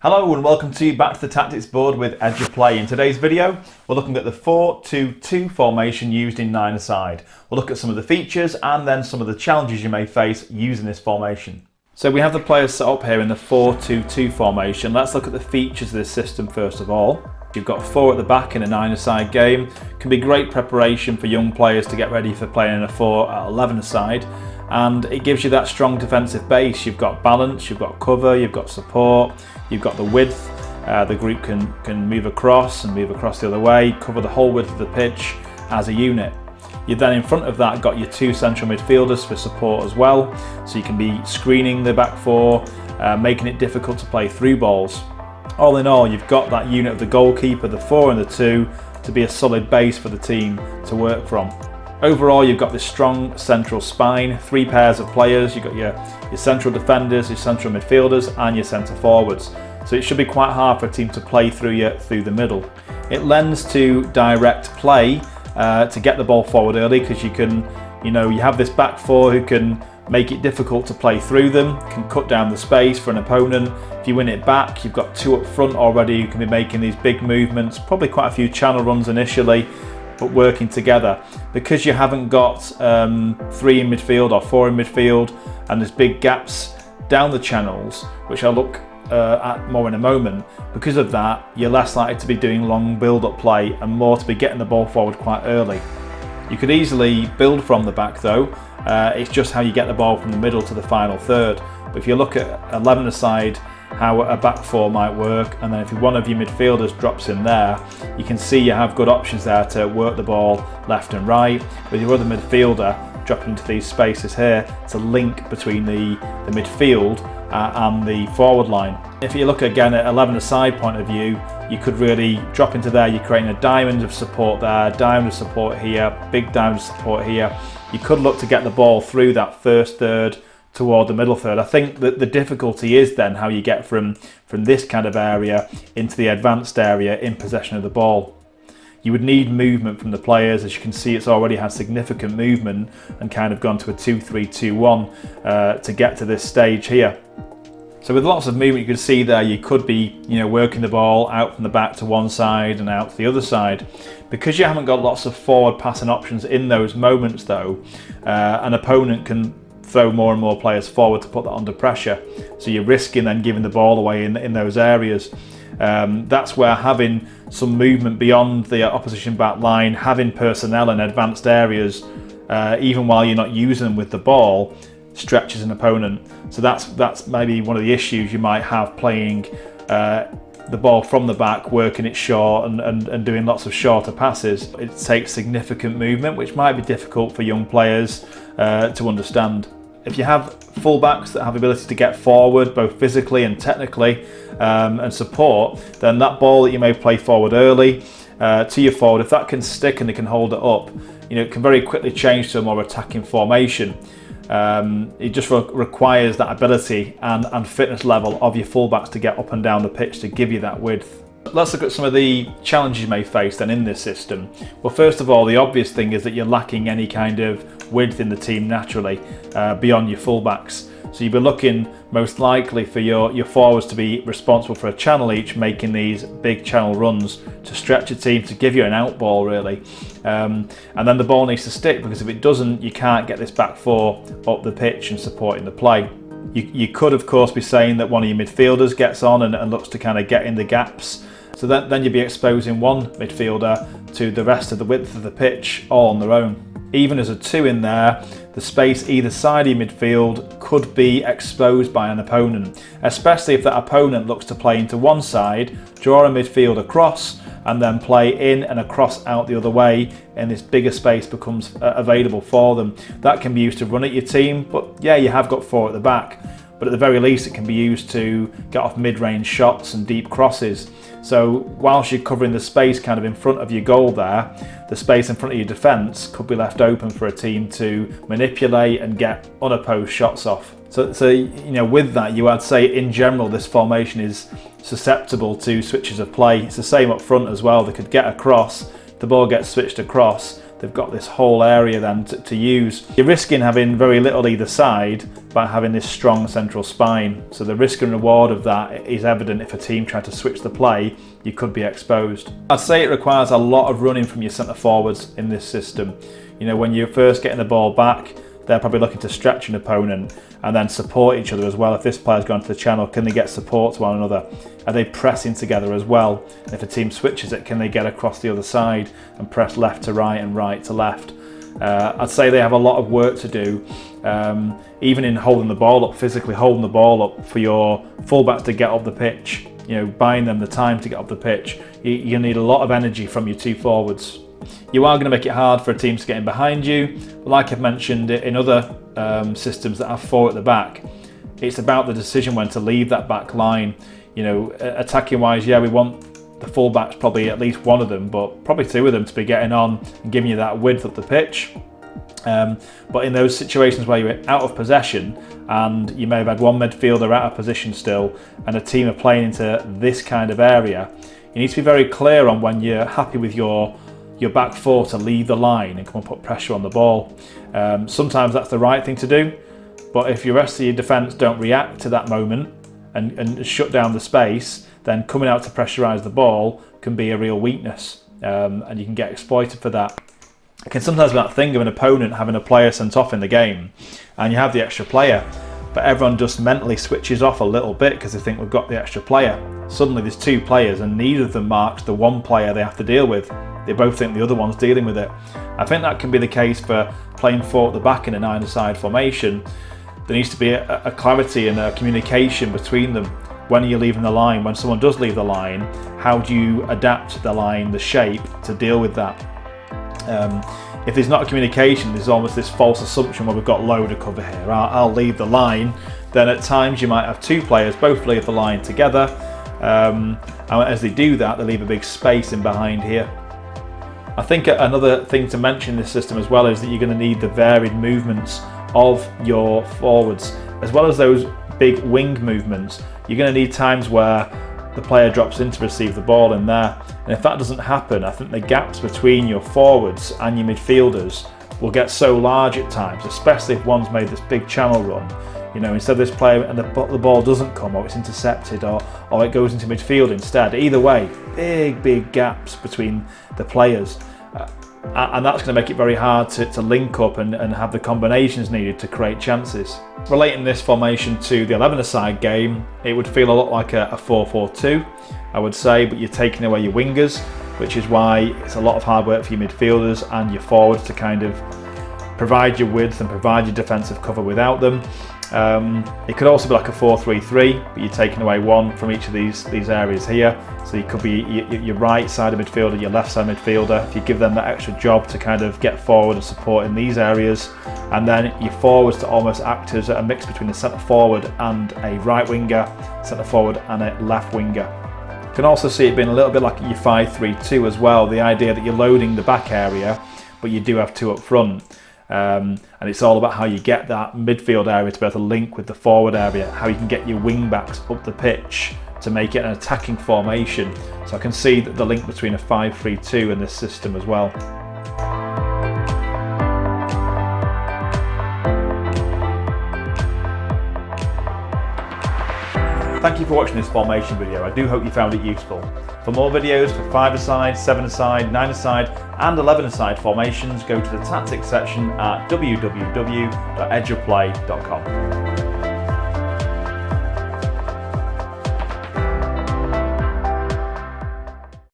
Hello and welcome to Back to the Tactics board with Edge of Play. In today's video, we're looking at the 4-2-2 formation used in nine-a-side. We'll look at some of the features and then some of the challenges you may face using this formation. So we have the players set up here in the 4-2-2 formation. Let's look at the features of this system first of all. You've got 4 at the back in a nine-a-side game. Can be great preparation for young players to get ready for playing in a 4 at 11-a-side. And it gives you that strong defensive base. You've got balance, you've got cover, you've got support, you've got the width. The group can move across the other way, cover the whole width of the pitch as a unit. You've then in front of that got your 2 central midfielders for support as well, so you can be screening the back 4, making it difficult to play through balls. All in all, you've got that unit of the goalkeeper, the 4 and the 2, to be a solid base for the team to work from. Overall, you've got this strong central spine, 3 pairs of players. You've got your central defenders, your central midfielders and your centre forwards. So it should be quite hard for a team to play through the middle. It lends to direct play to get the ball forward early, because you have this back 4 who can make it difficult to play through them, can cut down the space for an opponent. If you win it back, you've got 2 up front already who can be making these big movements, probably quite a few channel runs initially, but working together. Because you haven't got 3 in midfield or 4 in midfield and there's big gaps down the channels, which I'll look at more in a moment, because of that you're less likely to be doing long build-up play and more to be getting the ball forward quite early. You could easily build from the back though, it's just how you get the ball from the middle to the final third. But if you look at 11-a-side, how a back 4 might work, and then if one of your midfielders drops in there, you can see you have good options there to work the ball left and right, with your other midfielder dropping into these spaces here to link between the midfield and the forward line. If you look again at 11-a-side point of view, you could really drop into there. You're creating a diamond of support there, diamond of support here, big diamond of support here. You could look to get the ball through that first third toward the middle third. I think that the difficulty is then how you get from this kind of area into the advanced area in possession of the ball. You would need movement from the players. As you can see, it's already had significant movement and kind of gone to a 2-3-2-1 to get to this stage here. So with lots of movement, you can see there you could be working the ball out from the back to one side and out to the other side. Because you haven't got lots of forward passing options in those moments though, an opponent can throw more and more players forward to put that under pressure. So you're risking then giving the ball away in those areas. That's where having some movement beyond the opposition back line, having personnel in advanced areas, even while you're not using them with the ball, stretches an opponent. So that's maybe one of the issues you might have playing the ball from the back, working it short and doing lots of shorter passes. It takes significant movement, which might be difficult for young players to understand. If you have fullbacks that have the ability to get forward both physically and technically and support, then that ball that you may play forward early to your forward, if that can stick and they can hold it up, it can very quickly change to a more attacking formation. It just requires that ability and fitness level of your fullbacks to get up and down the pitch to give you that width. Let's look at some of the challenges you may face then in this system. Well, first of all, the obvious thing is that you're lacking any kind of width in the team naturally beyond your fullbacks. So you'll be looking most likely for your forwards to be responsible for a channel each, making these big channel runs to stretch your team, to give you an out ball really. And then the ball needs to stick, because if it doesn't, you can't get this back 4 up the pitch and supporting the play. You could of course be saying that one of your midfielders gets on and looks to kind of get in the gaps. So then you'd be exposing one midfielder to the rest of the width of the pitch all on their own. Even as a 2 in there, the space either side of your midfield could be exposed by an opponent, especially if that opponent looks to play into one side, draw a midfield across, and then play in and across out the other way, and this bigger space becomes available for them. That can be used to run at your team, but yeah, you have got 4 at the back. But at the very least, it can be used to get off mid-range shots and deep crosses. So whilst you're covering the space kind of in front of your goal there, the space in front of your defence could be left open for a team to manipulate and get unopposed shots off. So with that, I'd say in general this formation is susceptible to switches of play. It's the same up front as well. They could get across, the ball gets switched across, they've got this whole area then to use. You're risking having very little either side by having this strong central spine. So the risk and reward of that is evident. If a team tried to switch the play, you could be exposed. I'd say it requires a lot of running from your centre forwards in this system. You know, when you're first getting the ball back, they're probably looking to stretch an opponent and then support each other as well. If this player's gone to the channel, can they get support to one another? Are they pressing together as well? If a team switches it, can they get across the other side and press left to right and right to left? I'd say they have a lot of work to do, even in holding the ball up, physically holding the ball up for your fullbacks to get off the pitch, you know, buying them the time to get off the pitch. You need a lot of energy from your two forwards. You are going to make it hard for a team to get in behind you. Like I've mentioned in other systems that have four at the back, it's about the decision when to leave that back line. You know, attacking wise, yeah, we want the fullbacks, probably at least one of them, but probably two of them to be getting on and giving you that width of the pitch. But in those situations where you're out of possession and you may have had one midfielder out of position still and a team are playing into this kind of area, you need to be very clear on when you're happy with your back four to leave the line and come and put pressure on the ball. Sometimes that's the right thing to do, but if your rest of your defence don't react to that moment and shut down the space, then coming out to pressurise the ball can be a real weakness, and you can get exploited for that. It can sometimes be that thing of an opponent having a player sent off in the game and you have the extra player, but everyone just mentally switches off a little bit because they think we've got the extra player. Suddenly there's two players and neither of them marks the one player they have to deal with. They both think the other one's dealing with it. I think that can be the case for playing four at the back in a nine-a-side formation. There needs to be a clarity and a communication between them. When are you leaving the line? When someone does leave the line, how do you adapt the line, the shape, to deal with that? If there's not a communication, there's almost this false assumption, well, we've got low to cover here, I'll leave the line. Then at times you might have two players both leave the line together, and as they do that, they leave a big space in behind here. I think another thing to mention in this system as well is that you're going to need the varied movements of your forwards, as well as those big wing movements. You're going to need times where the player drops in to receive the ball in there, and if that doesn't happen, I think the gaps between your forwards and your midfielders will get so large at times, especially if one's made this big channel run. You know, instead of this player and the ball doesn't come, or it's intercepted, or it goes into midfield instead. Either way, big gaps between the players. And that's going to make it very hard to link up and have the combinations needed to create chances. Relating this formation to the 11-a-side game, it would feel a lot like a 4-4-2, I would say, but you're taking away your wingers, which is why it's a lot of hard work for your midfielders and your forwards to kind of provide your width and provide your defensive cover without them. It could also be like a 4-3-3, but you're taking away one from each of these areas here. So you could be your right side of midfielder, your left side midfielder. If you give them that extra job to kind of get forward and support in these areas, and then your forwards to almost act as a mix between a centre forward and a right winger, centre forward and a left winger. You can also see it being a little bit like your 5-3-2 as well. The idea that you're loading the back area, but you do have two up front. And it's all about how you get that midfield area to be able to link with the forward area, how you can get your wing backs up the pitch to make it an attacking formation. So I can see that the link between a 5-3-2 and this system as well. Thank you for watching this formation video. I do hope you found it useful. For more videos for 5-a-side, 7-a-side, 9-a-side and 11-a-side formations, go to the tactics section at www.edgeofplay.com.